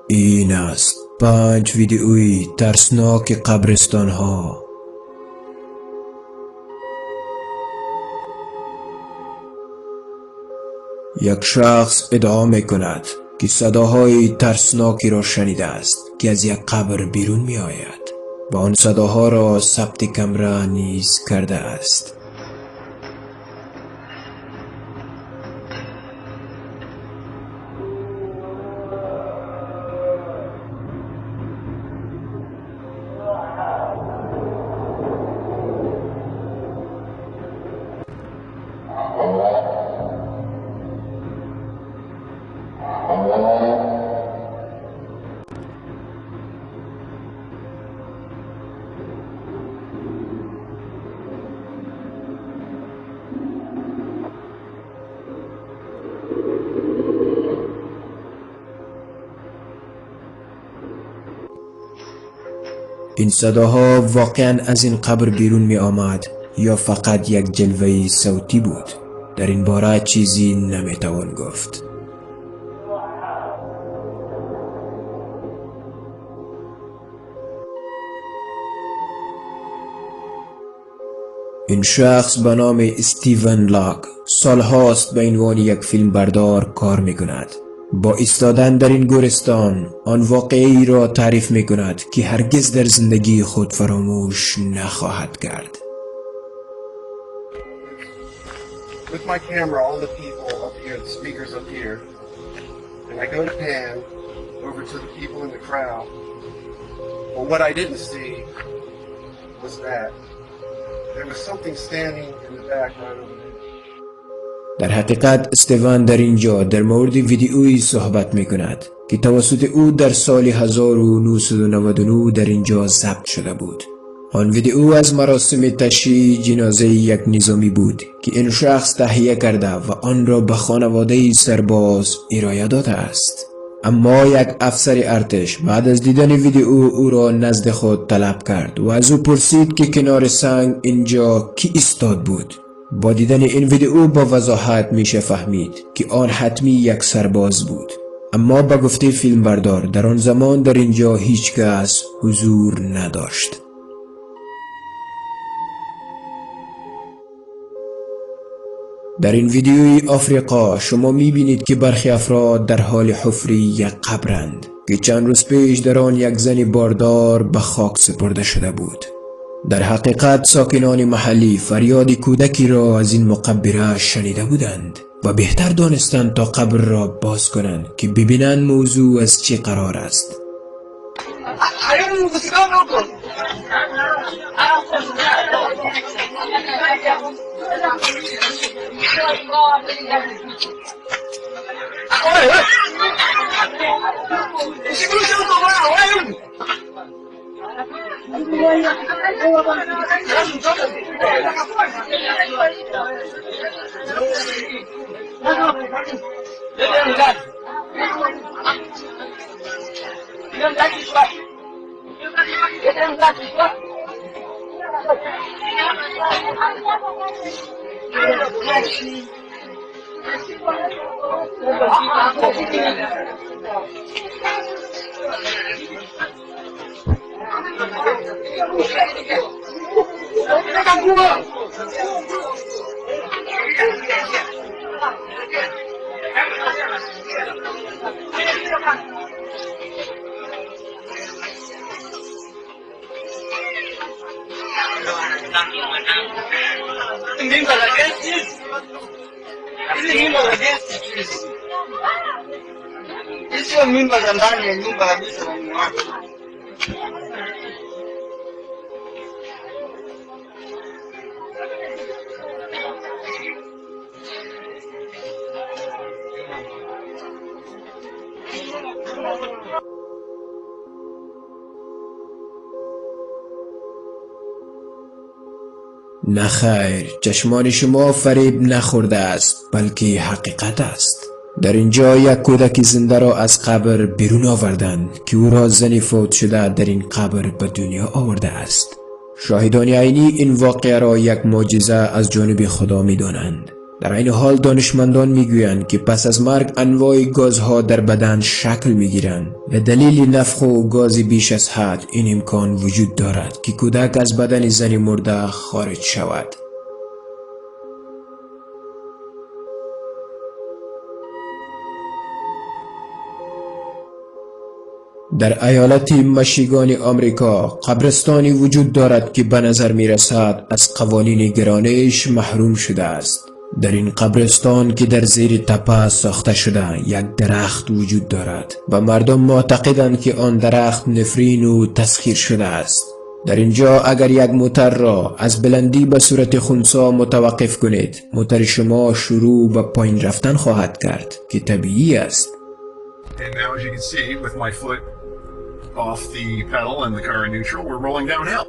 این است 5 ویدئوی ترسناک قبرستان ها. یک شخص ادعا می کند که صداهای ترسناکی را شنیده است که از یک قبر بیرون می آید و آن صداها را ثبت کامera نیز کرده است. این صداها واقعا از این قبر بیرون می آمد یا فقط یک جلوه صوتی بود؟ در این باره چیزی نمی توان گفت. این شخص به نام استیون لاک سالهاست به عنوان یک فیلم بردار کار می کند. با ایستادن در این گورستان آن واقعی را تعریف می کند که هرگز در زندگی خود فراموش نخواهد کرد. With my camera on the people up here, the speakers up here, and I go to pan over to the people in the crowd. But what I didn't see was that there was something standing in the background of the در حقیقت استیون در اینجا در مورد ویدئویی صحبت می کند که توسط او در سال 1999 در اینجا ضبط شده بود. آن ویدئو از مراسم تشییع جنازه یک نظامی بود که این شخص تهیه کرده و آن را به خانواده سرباز ارائه داده است. اما یک افسر ارتش بعد از دیدن ویدئو او را نزد خود طلب کرد و از او پرسید که کنار سنگ اینجا کی ایستاد بود. با دیدن این ویدئو با وضاحت میشه فهمید که آن حتمی یک سرباز بود. اما با گفته فیلمبردار در آن زمان در اینجا هیچ کس حضور نداشت. در این ویدئوی آفریقا شما میبینید که برخی افراد در حال حفر یک قبرند که چند روز پیش در آن یک زن باردار به خاک سپرده شده بود. در حقیقت ساکنان محلی فریاد کودکی را از این مقبره شنیده بودند و بهتر دانستند تا قبر را باز کنند که ببینند موضوع از چه قرار است. Sio mimba za ndani ya nyumba kabisa na mume wake. نه خیر، چشمان شما فریب نخورده است بلکه حقیقت است. در اینجا یک کودک زنده را از قبر بیرون آوردند که او را زنی فوت شده در این قبر به دنیا آورده است. شاهدان عینی این واقعه را یک معجزه از جانب خدا می دانند. در این حال دانشمندان میگویند که پس از مرگ انواع گازها در بدن شکل میگیرند. به دلیل نفخ و گاز بیش از حد این امکان وجود دارد که کودک از بدن زن مرده خارج شود. در ایالت مشیگان آمریکا قبرستانی وجود دارد که به نظر می رسد از قوانین گرانش محروم شده است. در این قبرستان که در زیر تپه ساخته شده یک درخت وجود دارد و مردم معتقدند که آن درخت نفرین و تسخیر شده است. در اینجا اگر یک موتر را از بلندی به صورت خنثی متوقف کنید، موتر شما شروع به پایین رفتن خواهد کرد که طبیعی است. And now, as you can see, with my foot off the pedal and the car in neutral, we're rolling downhill.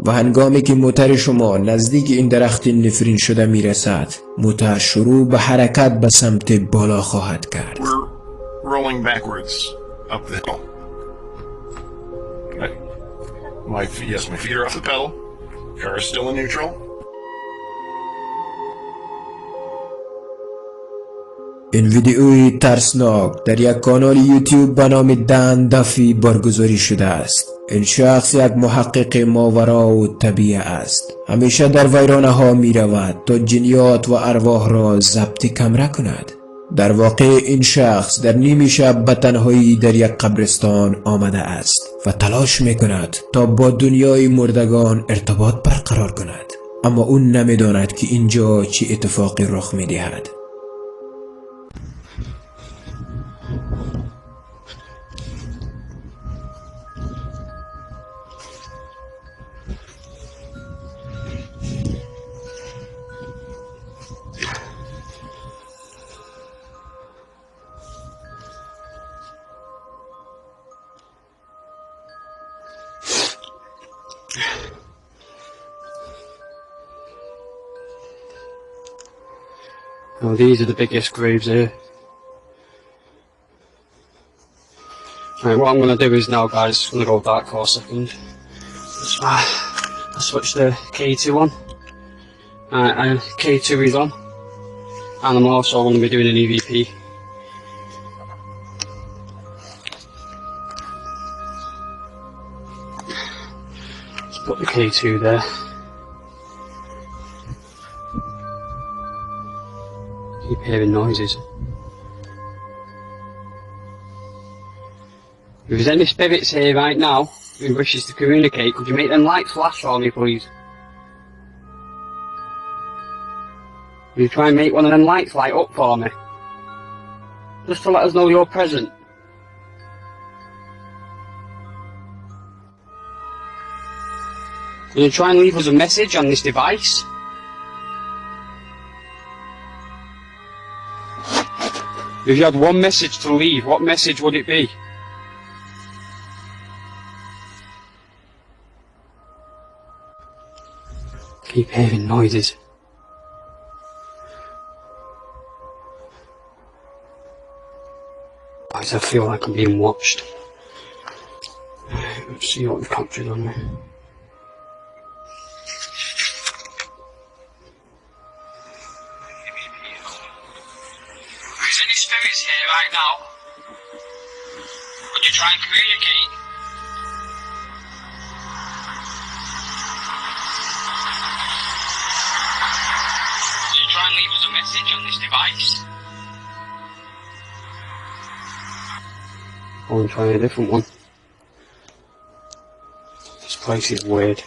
و هنگامی که موتر شما نزدیک این درخت نفرین شده می رسد، موتر شروع به حرکت به سمت بالا خواهد کرد. We're rolling backwards up the hill. My feet are off the pedal. Car is still in neutral. این ویدیوی ترسناک در یک کانال یوتیوب به نام دن دافی برگزاری شده است. این شخص یک محقق ماورا و طبیعه است. همیشه در ویرانه ها می رود تا جنیات و ارواح را ضبط کمره کند. در واقع این شخص در نیمی شب به تنهایی در یک قبرستان آمده است و تلاش می کند تا با دنیای مردگان ارتباط برقرار کند، اما اون نمی داند که اینجا چه اتفاقی رخ می دهد. Well, these are the biggest graves here. Right, what I'm going to do is now, guys, I'm going to go dark for a second. I switched the K2 on. And K2 is on. And I'm also going to be doing an EVP. Let's put the K2 there. Keep hearing noises. If there's any spirits here right now who wishes to communicate, could you make them lights flash for me, please? Will you try and make one of them lights light up for me? Just to let us know you're present. Will you try and leave us a message on this device? If you had one message to leave, what message would it be? Keep hearing noises. Guys, I feel like I'm being watched. Let's see what we've captured on there. If there's any spirits here right now, would you try and communicate? Will you try and leave us a message on this device? I'll try a different one. This place is weird.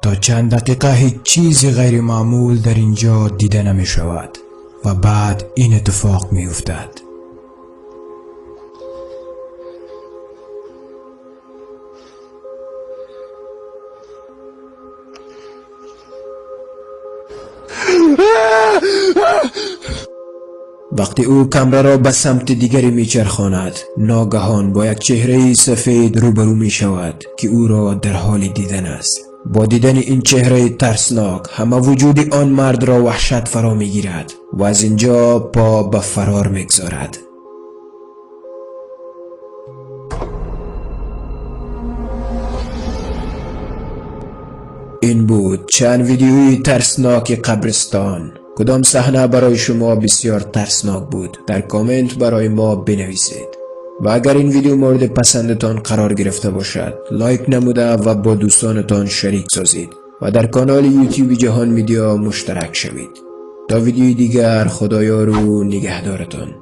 تا چند دقیقه هیچ چیزی غیر معمول در اینجا دیده نمی شود و بعد این اتفاق می افتد. وقتی او کامرا را به سمت دیگری میچرخاند، ناگهان با یک چهره سفید روبرو می شود که او را در حال دیدن است. با دیدن این چهره ترسناک همه وجود آن مرد را وحشت فرا می گیرد و از اینجا پا به فرار می گذارد. این بود چند ویدیوی ترسناک قبرستان. کدام صحنه برای شما بسیار ترسناک بود؟ در کامنت برای ما بنویسید. و اگر این ویدیو مورد پسندتان قرار گرفته باشد لایک نموده و با دوستانتان شریک سازید و در کانال یوتیوب جهان میدیا مشترک شوید. تا ویدیوی دیگر خدایار و نگهدارتان.